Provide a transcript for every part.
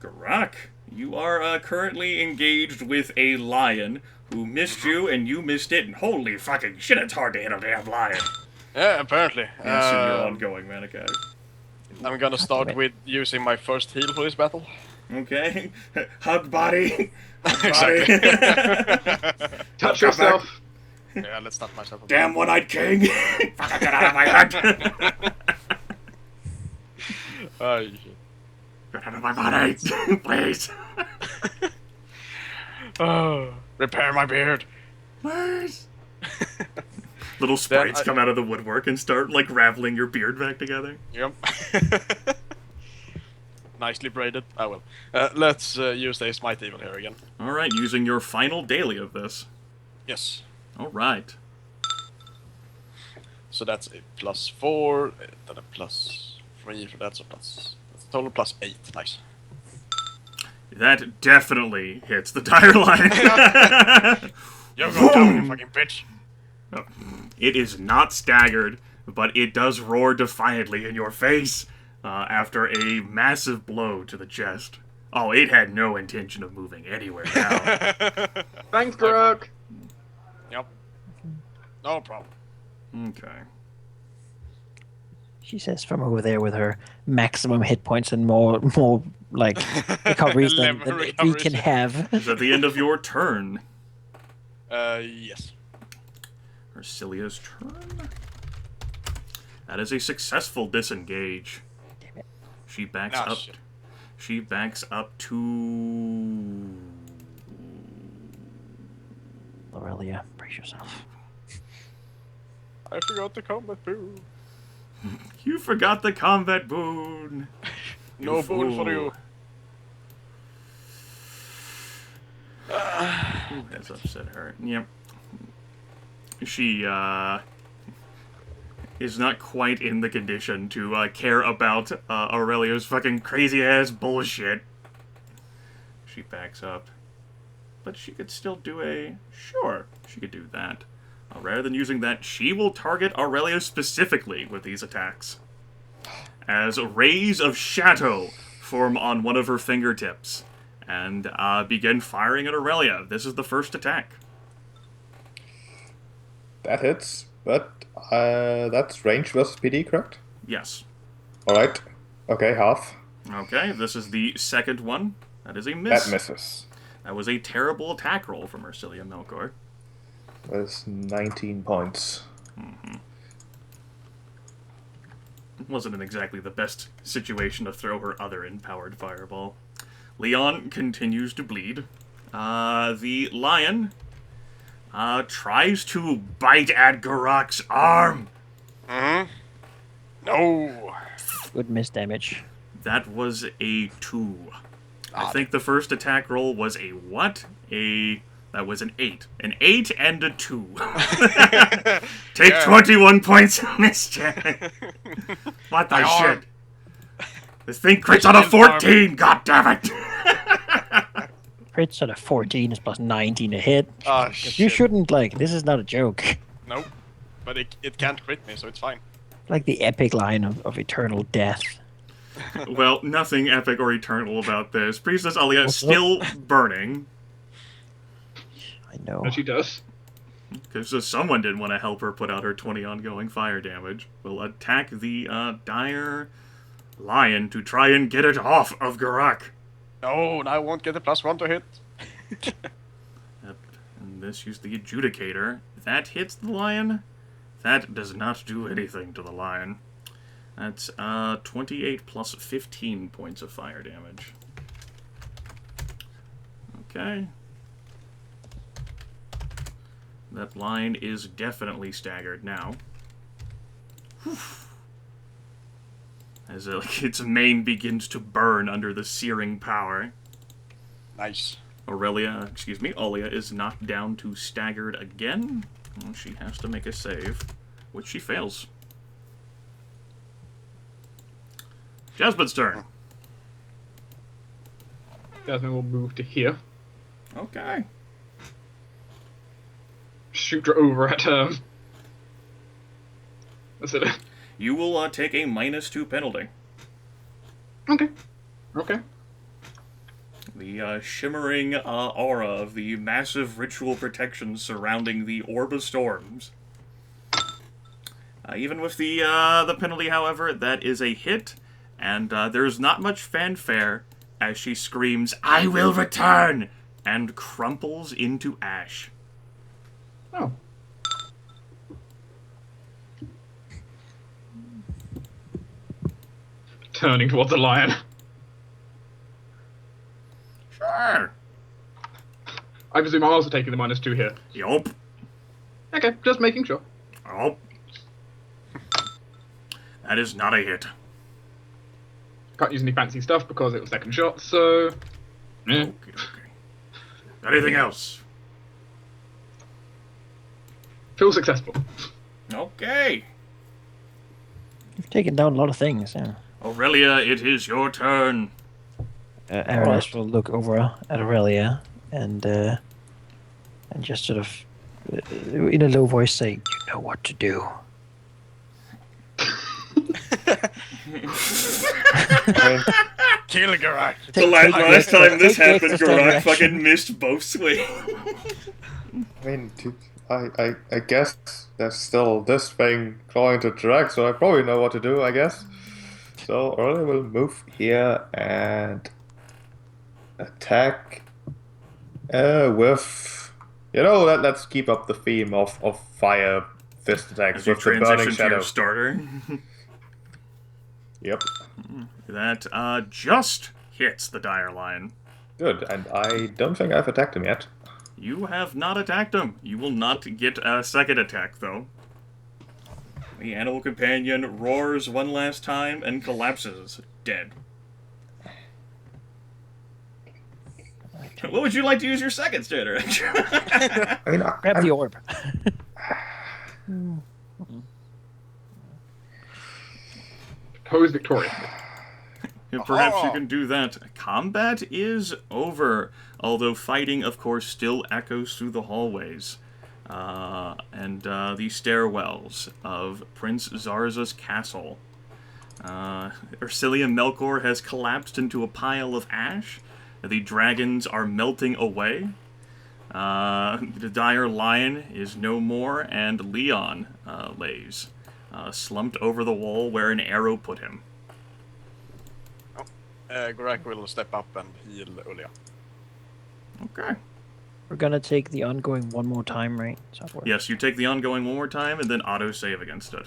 Geráck, you are currently engaged with a lion who missed you and you missed it, and holy fucking shit, it's hard to hit a damn lion. Yeah, apparently. Yes, in your ongoing Manaki. I'm gonna start with using my first heal for this battle. Okay. Hug body. Hug Exactly. Touch yourself. Yeah, let's touch myself. Damn one-eyed king. Fucking get out of my head. Oh, shit. Get out of my body. Please. Oh, repair my beard. Please. Little sprites come out of the woodwork and start, like, raveling your beard back together. Yep. Nicely braided. I will. Let's use the Smite Evil here again. Alright, using your final daily of this. Yes. Alright. So that's a +4, then a +3 for that, so that's a total +8. Nice. That definitely hits the dire line. You're going down, you fucking bitch. It is not staggered, but it does roar defiantly in your face after a massive blow to the chest. Oh, it had no intention of moving anywhere now. Thanks, Geráck. Yep. No problem. Okay. She says from over there with her maximum hit points and more like recoveries than we can have. Is that the end of your turn? Yes. Arcelia's turn. That is a successful disengage. Damn it. She backs up. Shit. She backs up to Aurelia, brace yourself. I forgot the combat boon. You forgot the combat boon. No boon for you. That's upset her. Yep. She is not quite in the condition to care about Aurelia's fucking crazy ass bullshit. She backs up. But she could still do a... Sure, she could do that. Rather than using that, she will target Aurelia specifically with these attacks. As rays of shadow form on one of her fingertips and begin firing at Aurelia. This is the first attack. That hits, but that's range versus PD, correct? Yes. Alright. Okay, half. Okay, this is the second one. That is a miss. That misses. That was a terrible attack roll from Arcelia Melkor. That's 19 points. It wasn't exactly the best situation to throw her other empowered fireball. Leon continues to bleed. The lion tries to bite at Geráck's arm. No. Good miss damage. That was a 2. I think the first attack roll was a what? That was an 8. An 8 and a 2. Take 21 points of mischief. What the shit? This thing crits on a 14, god damn it! Crits at a 14 is plus 19 to hit. Oh, You shit. shouldn't, like, this is not a joke. Nope. But it can't crit me, so it's fine. Like the epic line of eternal death. Well, nothing epic or eternal about this. Priestess Alia still burning. I know. And she does. Because someone didn't want to help her put out her 20 ongoing fire damage. Will attack the dire lion to try and get it off of Geráck. No, I won't get a +1 to hit. Yep. And this used the adjudicator. That hits the lion. That does not do anything to the lion. That's 28 plus 15 points of fire damage. Okay. That lion is definitely staggered now. Whew. As its mane begins to burn under the searing power. Nice. Alia is knocked down to staggered again. Well, she has to make a save, which she fails. Jasmine's turn. Jasmine will move to here. Okay. Shoot her over at That's it. You will take a -2 penalty. Okay. Okay. The shimmering aura of the massive ritual protection surrounding the Orb of Storms. Even with the penalty, however, that is a hit, and there's not much fanfare as she screams, "I will return!" and crumples into ash. Oh. Turning towards the lion. Sure. I presume I'm also taking the -2 here. Yup. Okay, just making sure. Oh. That is not a hit. Can't use any fancy stuff because it was second shot, so... Yeah. Okay. Anything else? Feel successful. Okay. You've taken down a lot of things. Yeah. Aurelia, it is your turn. Aranas will look over at Aurelia and just sort of, in a low voice, say, "You know what to do." Kill Geráck. The last time this take happened, extra Geráck action. fucking missed both swings. I mean, I guess there's still this thing clawing to Geráck, so I probably know what to do, I guess. So Aurelia will move here and attack with... You know, let's keep up the theme of fire fist attacks As you with the burning transition to shadow. your starter. Yep. That just hits the dire lion. Good, and I don't think I've attacked him yet. You have not attacked him. You will not get a second attack, though. The animal companion roars one last time and collapses, dead. What would you like to use your second starter? I mean, Grab the orb. Pose victorious. Perhaps you can do that. Combat is over, although fighting, of course, still echoes through the hallways and the stairwells of Prince Zarza's castle. Ursilia Melkor has collapsed into a pile of ash. The dragons are melting away. The dire lion is no more, and Leon lays slumped over the wall where an arrow put him. Geráck will step up and heal Aurelia. Okay. We're gonna take the ongoing one more time, right? Software. Yes, you take the ongoing one more time, and then auto-save against it.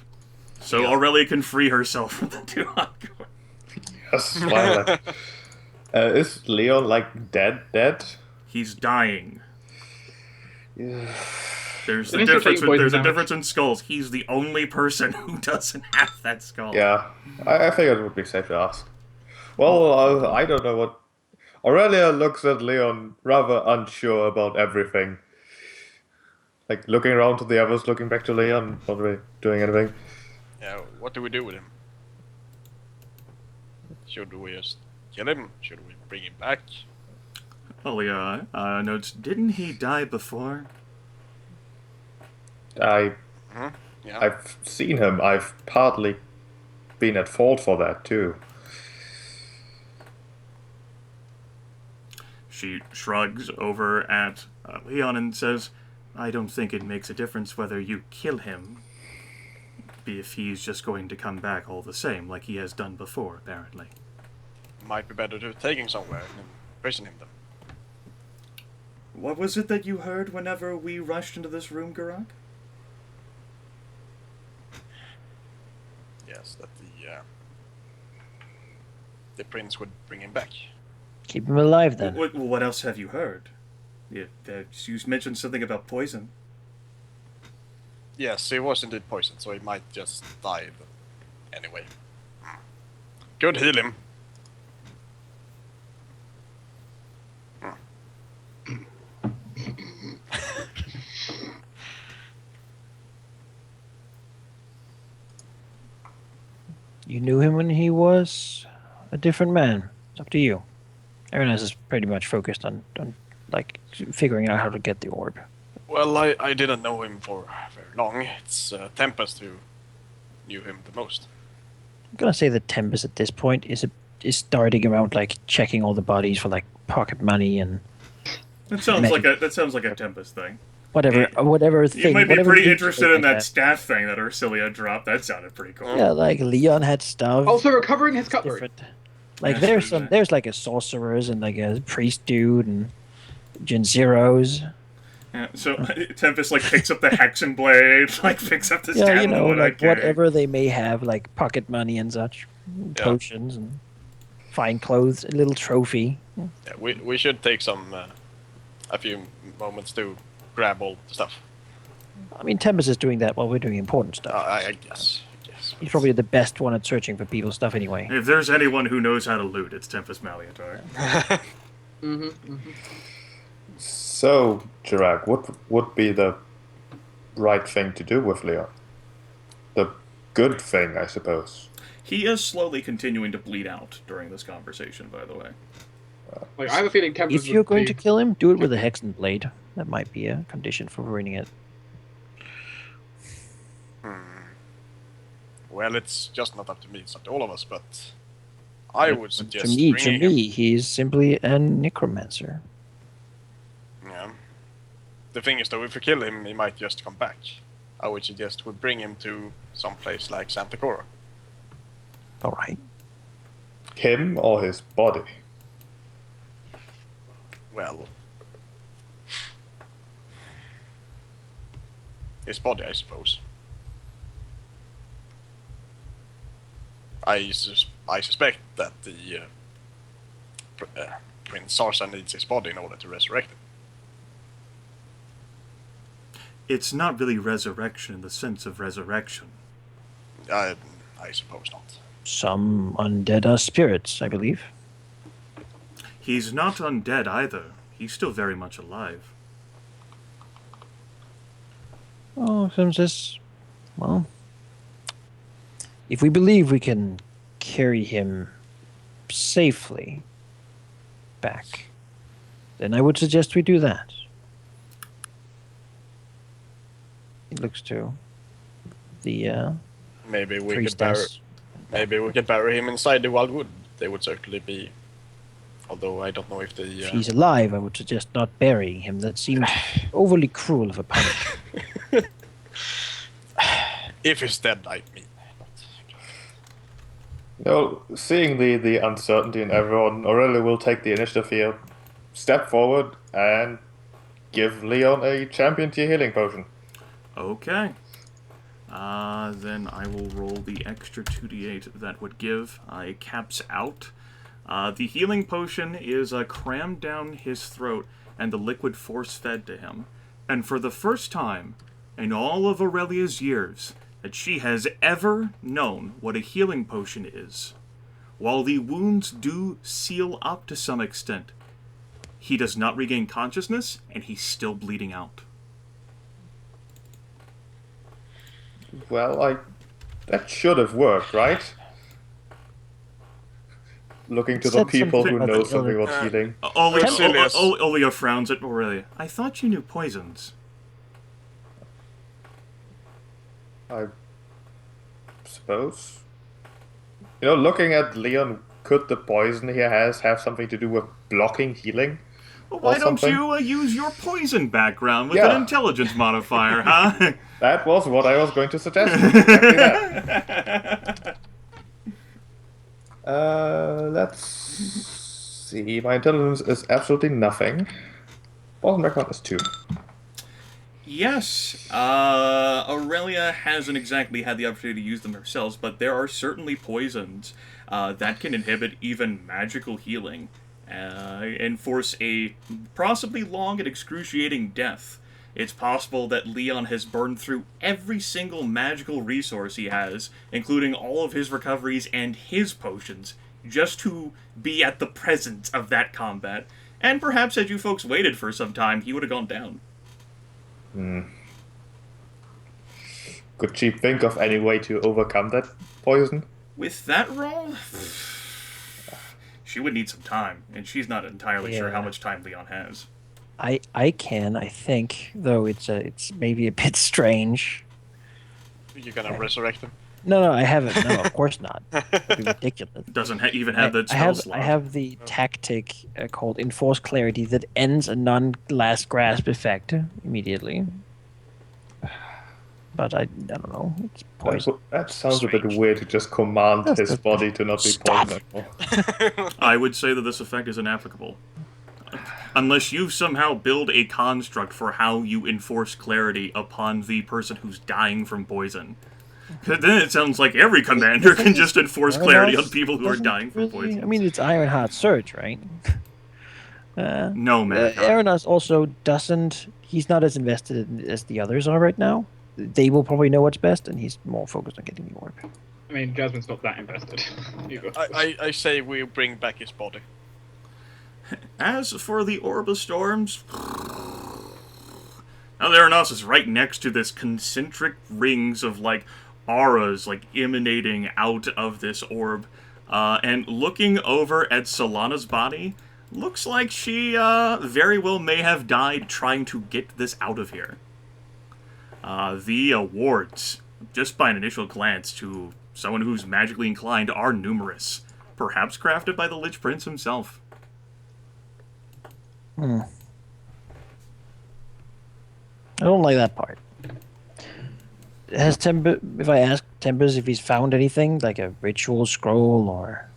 So Yeah. Aurelia can free herself from the two ongoing. Yes, why not? Is Leon, like, dead? He's dying. Yeah. There's At a least you're difference. taking poison There's a damage. difference in skulls. He's the only person who doesn't have that skull. Yeah, I figured it would be safe to ask. Well, I don't know what... Aurelia looks at Leon rather unsure about everything. Like, looking around to the others, looking back to Leon, not really doing anything. Yeah, what do we do with him? Should we just kill him? Should we bring him back? Aurelia notes, didn't he die before? Yeah. I've seen him. I've partly been at fault for that, too. She shrugs over at Leon and says, I don't think it makes a difference whether you kill him, if he's just going to come back all the same, like he has done before, apparently. Might be better to take him somewhere and imprison him then. What was it that you heard whenever we rushed into this room, Geráck? Yes, that the prince would bring him back. Keep him alive then. What else have you heard? You mentioned something about poison. Yes, he was indeed poisoned, so he might just die. But anyway, could heal him. You knew him when he was a different man. It's up to you. Aranas is pretty much focused on like figuring out how to get the orb. Well, I didn't know him for very long. It's Tempus who knew him the most. I'm gonna say that Tempus at this point is a is darting around, like checking all the bodies for like pocket money and That sounds Magic. like a Tempest thing. whatever You thing. might be whatever pretty loot interested they in might that have. staff thing that Aurelia dropped. That sounded pretty cool. Yeah, like Leon had stuff. Also recovering his cutlery. different. Like Yeah, there's sure, yeah. there's like a sorcerers and like a priest dude and Gen Zeros. Yeah, so Tempest like picks up the hexen blade, like picks up the Yeah, staff. you know, like okay. whatever they may have, like pocket money and such, potions and fine clothes, a little trophy. Yeah, we should take a few moments to grab all the stuff. I mean, Tempus is doing that while we're doing important stuff. I guess. He's probably the best one at searching for people's stuff anyway. If there's anyone who knows how to loot, it's Tempest Malleator. So, Geráck, what would be the right thing to do with Leon? The good thing, I suppose. He is slowly continuing to bleed out during this conversation, by the way. Like I have a feeling Tempus If you're would going be... to kill him, do it with a hexen blade. That might be a condition for ruining it. Well, it's just not up to me. It's up to all of us. But I would suggest to bringing him. me, he's simply a necromancer. Yeah. The thing is, though, if we kill him, he might just come back. I would suggest we bring him to some place like Santa Cora. All right. Him or his body? Well, his body, I suppose. I suspect that the Prince Sarsa needs his body in order to resurrect him. It's not really resurrection in the sense of resurrection. I suppose not. Some undead are spirits, I believe. He's not undead either. He's still very much alive. Oh, since this, well, if we believe we can carry him safely back, then I would suggest we do that. He looks to the Maybe we could bury. priestess. Maybe we could bury him inside the wildwood. They would certainly be. Although I don't know if the. If he's alive, I would suggest not burying him. That seems overly cruel of a punishment. If he's dead, I mean. You know, seeing the uncertainty in everyone, Aurelia will take the initiative here, step forward, and give Leon a champion tier healing potion. Okay. Then I will roll the extra 2d8 that would give. It caps out. The healing potion is crammed down his throat and the liquid force-fed to him. And for the first time in all of Aurelia's years that she has ever known what a healing potion is, while the wounds do seal up to some extent, he does not regain consciousness and he's still bleeding out. Well, that should have worked, right? Looking to the Said people something who about know the something other- about healing. Serious. Olia frowns at Aurelia. I thought you knew poisons. I suppose. You know, looking at Leon, could the poison he has have something to do with blocking healing? Well, why Or don't something? you use your poison background with Yeah. an intelligence modifier, huh? That was what I was going to suggest. Exactly that. Let's see. My intelligence is absolutely nothing. Poison background is 2. Yes, Aurelia hasn't exactly had the opportunity to use them herself, but there are certainly poisons that can inhibit even magical healing and force a possibly long and excruciating death. It's possible that Leon has burned through every single magical resource he has, including all of his recoveries and his potions, just to be at the presence of that combat. And perhaps had you folks waited for some time, he would have gone down. Could she think of any way to overcome that poison? With that roll, she would need some time, and she's not entirely sure how Yeah. much time Leon has. I think, though it's maybe a bit strange. You're gonna resurrect him. No, I haven't. No, of course not. That'd be ridiculous. Doesn't even have that I spell have slot. I have the tactic called Enforced Clarity that ends a non-last grasp effect immediately. But I don't know. It's poison. That sounds a bit Strange. weird to just command That's his the- body to not be Stop. poisoned anymore. I would say that this effect is inapplicable. Unless you somehow build a construct for how you enforce clarity upon the person who's dying from poison. Then it sounds like every commander can just enforce clarity on people who are Doesn't dying from really- poison. I mean, it's Ironheart Surge, right? No, man. Aranas also doesn't. He's not as invested as the others are right now. They will probably know what's best, and he's more focused on getting the orb. I mean, Jasmine's not that invested. either. I say we bring back his body. As for the Orb of Storms, now Aranas is right next to this concentric rings of like auras like emanating out of this orb, and looking over at Solana's body, looks like she very well may have died trying to get this out of here. The wards, just by an initial glance to someone who's magically inclined, are numerous, perhaps crafted by the Lich Prince himself. I don't like that part. Has Tempus, if I ask Tempus if he's found anything, like a ritual scroll or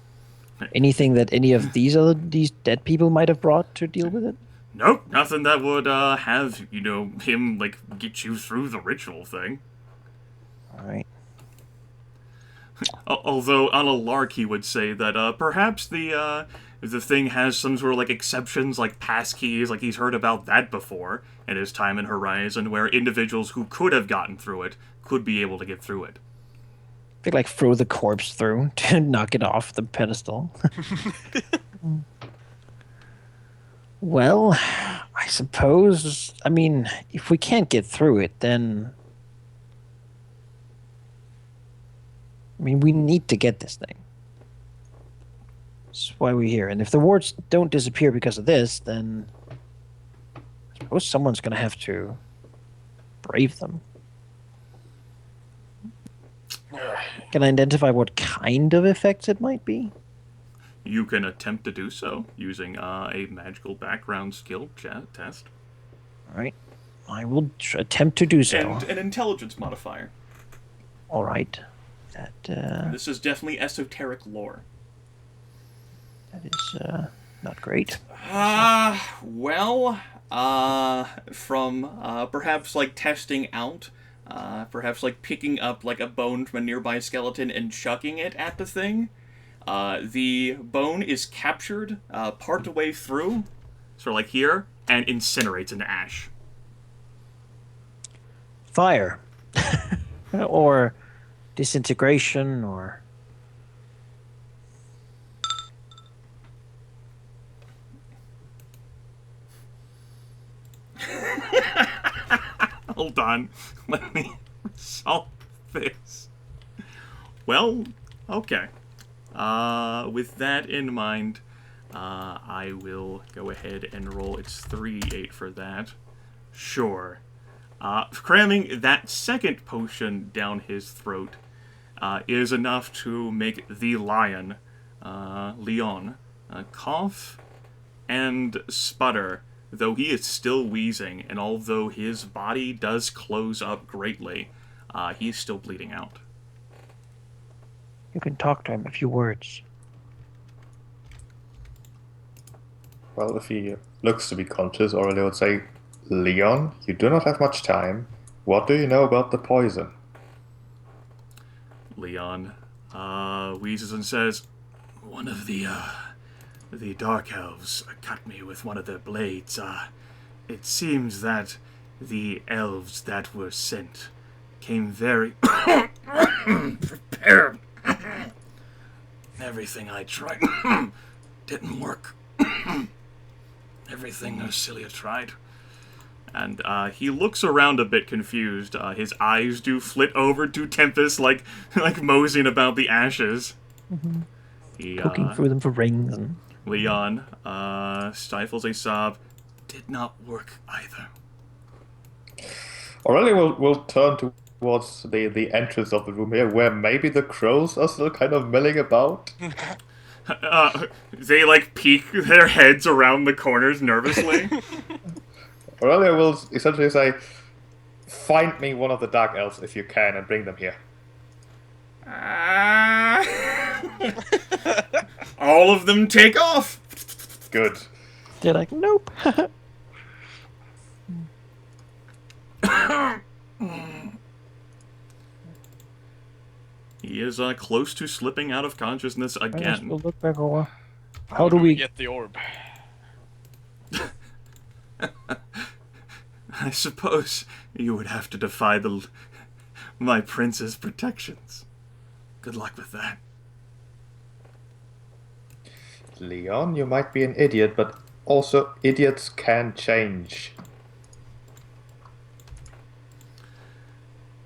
anything that any of these dead people might have brought to deal with it? Nope, nothing that would have, him, like, get you through the ritual thing. Alright. Although, on a lark, he would say that perhaps the thing has some sort of, like, exceptions, like passkeys, like he's heard about that before in his time in Horizon, where individuals who could have gotten through it could be able to get through it. They like throw the corpse through to knock it off the pedestal. Well, I suppose, I mean, if we can't get through it, then... I mean, we need to get this thing. That's why we're here. And if the wards don't disappear because of this, then... I suppose someone's going to have to brave them. Can I identify what kind of effects it might be? You can attempt to do so using a magical background skill test. Alright. I will attempt to do so. And an intelligence modifier. Alright. That This is definitely esoteric lore. is not great. From perhaps like testing out, perhaps like picking up like a bone from a nearby skeleton and chucking it at the thing. The bone is captured part way through, sort of like here, and incinerates into ash. Fire. Or disintegration, or... Hold on. Let me solve this. Well, okay. With that in mind, I will go ahead and roll. It's 3d8 for that. Sure. Cramming that second potion down his throat is enough to make the lion, Leon, cough and sputter, though he is still wheezing, and although his body does close up greatly, he's still bleeding out. You can talk to him a few words. Well, if he looks to be conscious, Aurelia would say, Leon, you do not have much time. What do you know about the poison? Leon wheezes and says, one of the Dark Elves cut me with one of their blades. It seems that the elves that were sent came very prepared. Everything I tried didn't work. Everything Aurelia tried. And he looks around a bit confused. His eyes do flit over to Tempus, like moseying about the ashes. Mm-hmm. He, Looking through them for rings and... Leon stifles a sob. Did not work either. Aurelia will turn to towards the entrance of the room here, where maybe the crows are still kind of milling about. They, like, peek their heads around the corners nervously. Aurelia will essentially say, "Find me one of the dark elves if you can, and bring them here." All of them take off! Good. They're like, nope. He is close to slipping out of consciousness We'll again. look back over. How do we get the orb? I suppose you would have to defy my prince's protections. Good luck with that. Leon, you might be an idiot, but also idiots can change.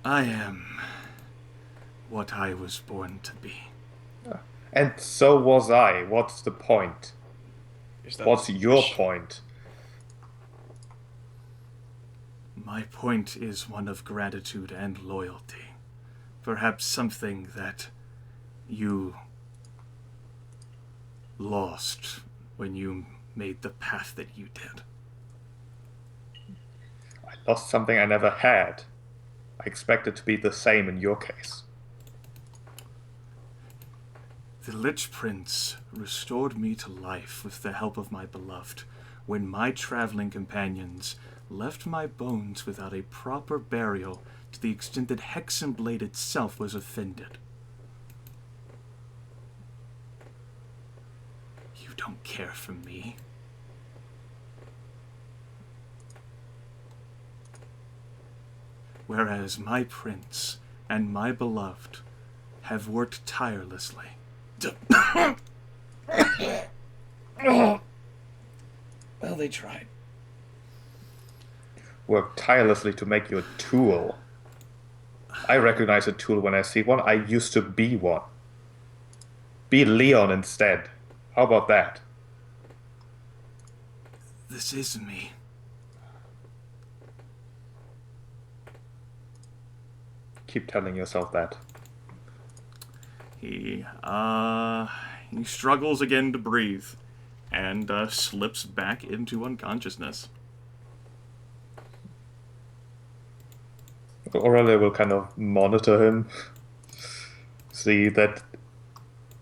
I am what I was born to be. And so was I. What's the point? Is that What's your point? My point is one of gratitude and loyalty. Perhaps something that you lost when you made the path that you did. I lost something I never had. I expect it to be the same in your case. The Lich Prince restored me to life with the help of my beloved when my traveling companions left my bones without a proper burial to the extent that Hexenblade itself was offended. You don't care for me. Whereas my prince and my beloved have worked tirelessly well, they tried. Work tirelessly to make you a tool. I recognize a tool when I see one. I used to be one. Be Leon instead. How about that? This is me. Keep telling yourself that. He struggles again to breathe and slips back into unconsciousness. Aurelia will kind of monitor him. See that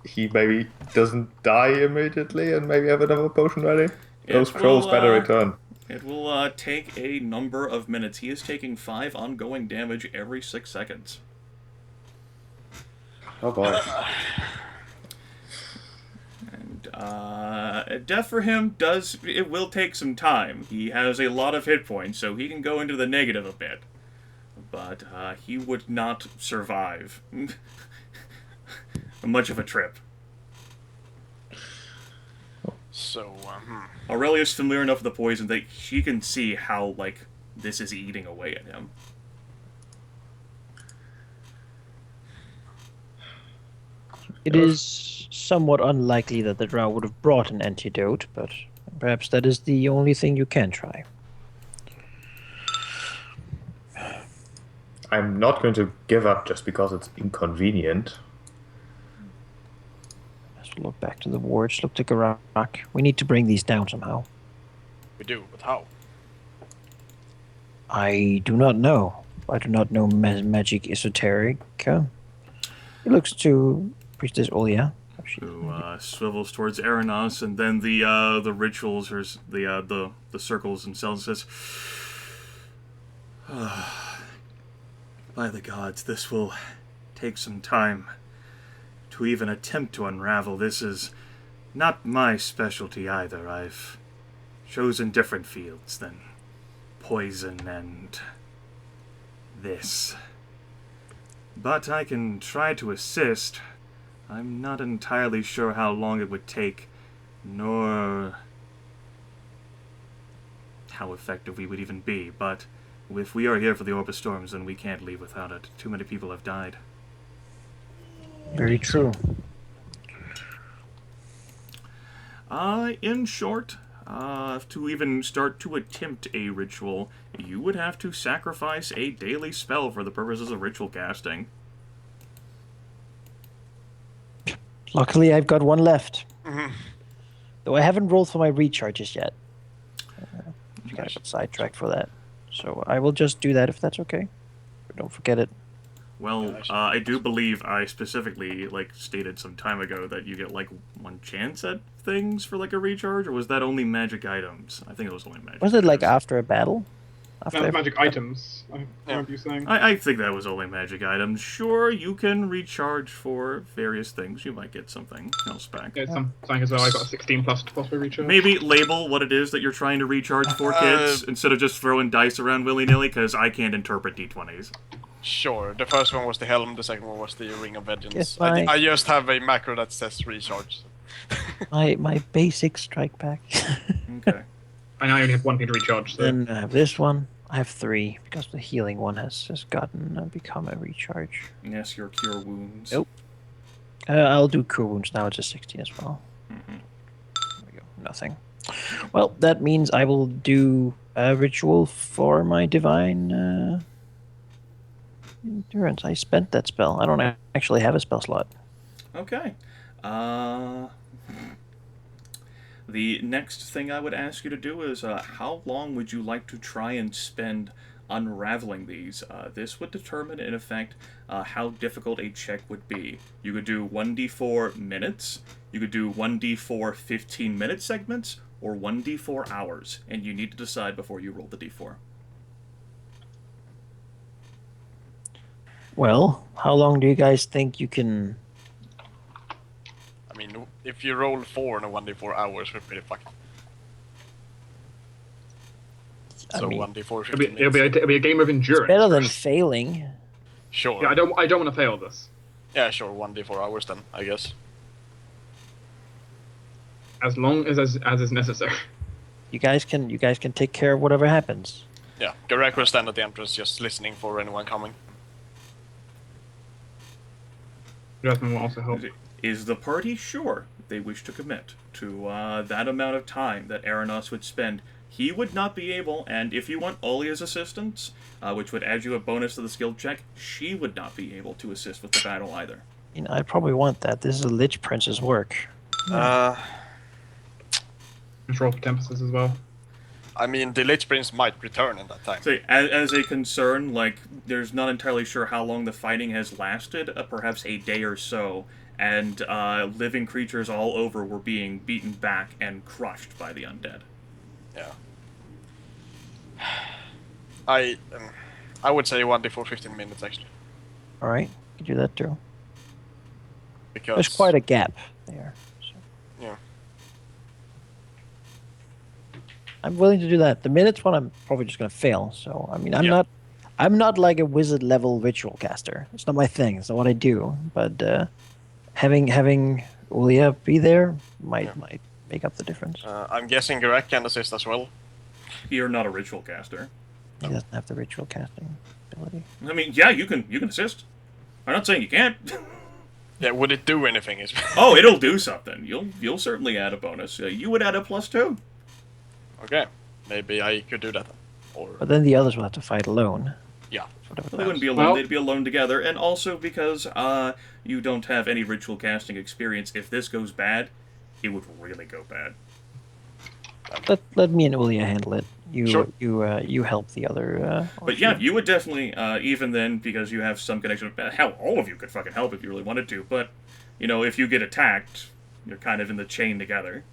he maybe doesn't die immediately and maybe have another potion ready. Those crows better return. It will take a number of minutes. He is taking 5 ongoing damage every 6 seconds. Oh boy. And death for him it will take some time. He has a lot of hit points, so he can go into the negative a bit. But he would not survive much of a trip. So, Aurelia's familiar enough with the poison that she can see how, like, this is eating away at him. It is somewhat unlikely that the drow would have brought an antidote, but perhaps that is the only thing you can try. I'm not going to give up just because it's inconvenient. Let's look back to the wards, look to Geráck. We need to bring these down somehow. we do, but how? I do not know. I do not know magic esoteric. He looks to Priestess Aurelia. Who swivels towards Aranas, and then the rituals, or the circles themselves, says, by the gods, this will take some time to even attempt to unravel. This is not my specialty either. I've chosen different fields than poison and this. But I can try to assist. I'm not entirely sure how long it would take, nor how effective we would even be, but if we are here for the Orb of Storms, then we can't leave without it. Too many people have died. Very true. In short, to even start to attempt a ritual, you would have to sacrifice a daily spell for the purposes of ritual casting. Luckily, I've got one left. Though I haven't rolled for my recharges yet. I got sidetracked for that. So I will just do that if that's okay. But don't forget it. Well, I do believe I specifically stated some time ago that you get one chance at things for a recharge, or was that only magic items? I think it was only magic. Was it items. After a battle? That's magic items. I remember you saying. I think that was only magic items. Sure, you can recharge for various things. You might get something else back. Yeah, something as well. I got a 16 plus for recharge. Maybe label what it is that you're trying to recharge for, kids, instead of just throwing dice around willy-nilly, because I can't interpret d20s. Sure. The first one was the helm. The second one was the ring of vengeance. Yes, I just have a macro that says recharge. my basic strike back. Okay. I only have one thing to recharge. So. Then I have this one. I have 3 because the healing one has become a recharge. Yes, your cure wounds. Nope. I'll do cure wounds now. It's a 16 as well. Mm-hmm. There we go. Nothing. Well, that means I will do a ritual for my divine endurance. I spent that spell. I don't actually have a spell slot. Okay. The next thing I would ask you to do is, how long would you like to try and spend unraveling these? This would determine, in effect, how difficult a check would be. You could do 1d4 minutes, you could do 1d4 15-minute segments, or 1d4 hours, and you need to decide before you roll the d4. Well, how long do you guys think you can... I mean, if you roll 4 in a 1d4 hours, we're pretty fucked. So 1d4 15 it'll be a game of endurance. Better than failing. Sure. Yeah, I don't want to fail this. Yeah, sure. 1d4 hours then, I guess. As long as is necessary. You guys can take care of whatever happens. Yeah, Geráck will stand at the entrance just listening for anyone coming. Jasmine will also help. Is the party sure they wish to commit to that amount of time that Aranas would spend? He would not be able, and if you want Aulia's assistance, which would add you a bonus to the skill check, she would not be able to assist with the battle either. I probably want that. This is a Lich Prince's work. Just roll for Tempuses as well. I mean, the Lich Prince might return in that time. So, as a concern, there's not entirely sure how long the fighting has lasted, perhaps a day or so, and living creatures all over were being beaten back and crushed by the undead. Yeah. I would say 1d4 15 minutes, actually. Alright, you can do that too. Because... There's quite a gap there. So. Yeah. I'm willing to do that. The minutes one, I'm probably just going to fail. So, I mean, I'm not like a wizard level ritual caster. It's not my thing. It's not what I do. But having Aurelia be there might make up the difference. I'm guessing Geráck can assist as well. You're not a ritual caster. He doesn't have the ritual casting ability. I mean, yeah, you can assist. I'm not saying you can't. Yeah, would it do anything? Oh, it'll do something. You'll certainly add a bonus. You would add a +2. Okay, maybe I could do that then. Or... But then the others will have to fight alone. Yeah. They wouldn't be alone, they'd be alone together. And also because you don't have any ritual casting experience, if this goes bad, it would really go bad. Let me and Aurelia handle it. Sure. You help the other. But yeah, you would definitely, even then, because you have some connection. Hell, all of you could fucking help if you really wanted to. But, if you get attacked, you're kind of in the chain together.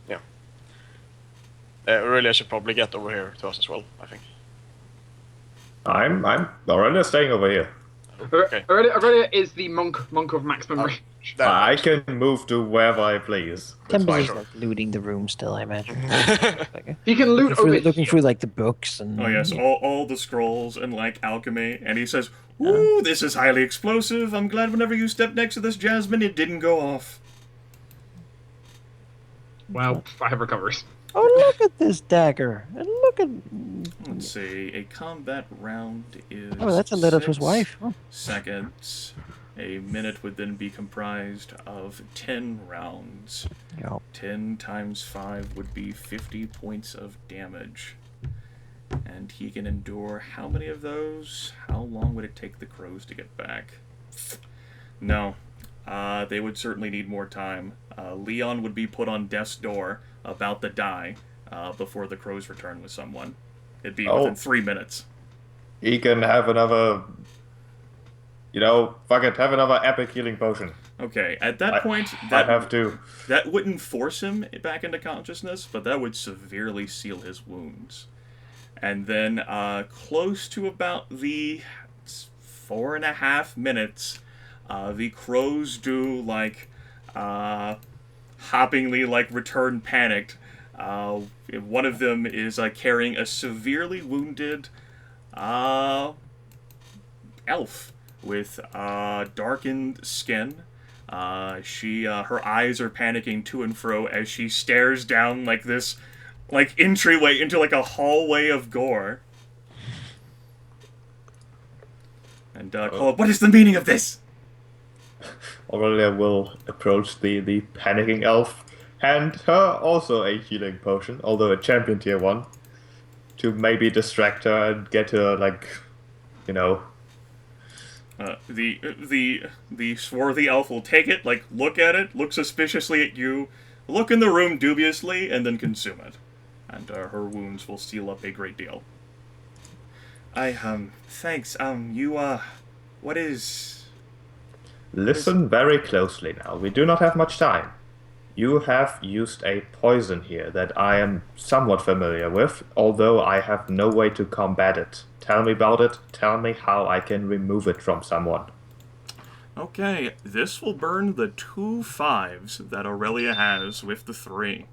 Yeah. Aurelia should probably get over here to us as well, I think. I'm Aurelia staying over here. Okay. Aurelia is the monk of maximum range. I can move to wherever I please. That's Tempus fine. is looting the room still, I imagine. He can loot looking through the books and. Oh yes, all the scrolls and alchemy, and he says, "Ooh, this is highly explosive. I'm glad whenever you stepped next to this, Jasmine, it didn't go off." Well, I have recoveries. Oh, look at this dagger! And look at. Let's see, a combat round is. Oh, that's a letter to his 6 wife. Oh. Seconds. A minute would then be comprised of 10 rounds. Yep. 10 times 5 would be 50 points of damage. And he can endure how many of those? How long would it take the crows to get back? No. They would certainly need more time. Leon would be put on death's door, about to die, before the crows return with someone. It'd be within 3 minutes. He can have another... fuck it, have another epic healing potion. Okay, at that point, I'd have to. That wouldn't force him back into consciousness, but that would severely seal his wounds. And then, close to about the 4.5 minutes, the crows do, hoppingly, return panicked. One of them is carrying a severely wounded elf with darkened skin. Her eyes are panicking to and fro as she stares down this entryway into a hallway of gore. And call, what is the meaning of this? Aurelia will approach the panicking elf, hand her also a healing potion, although a champion tier 1, to maybe distract her and get her, the swarthy elf will take it, look at it, look suspiciously at you, look in the room dubiously, and then consume it. And her wounds will seal up a great deal. Thanks, what is... Listen very closely now. We do not have much time. You have used a poison here that I am somewhat familiar with, although I have no way to combat it. Tell me about it. Tell me how I can remove it from someone. Okay, this will burn the 2 5s that Aurelia has with the 3.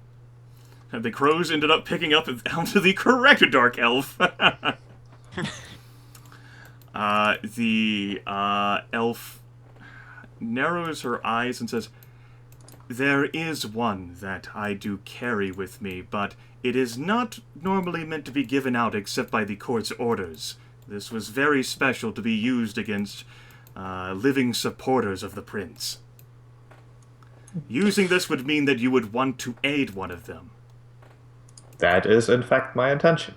And the crows ended up picking up onto the correct Dark Elf. The elf narrows her eyes and says, "There is one that I do carry with me, but it is not normally meant to be given out except by the court's orders. This was very special to be used against living supporters of the prince. Using this would mean that you would want to aid one of them." That is, in fact, my intention.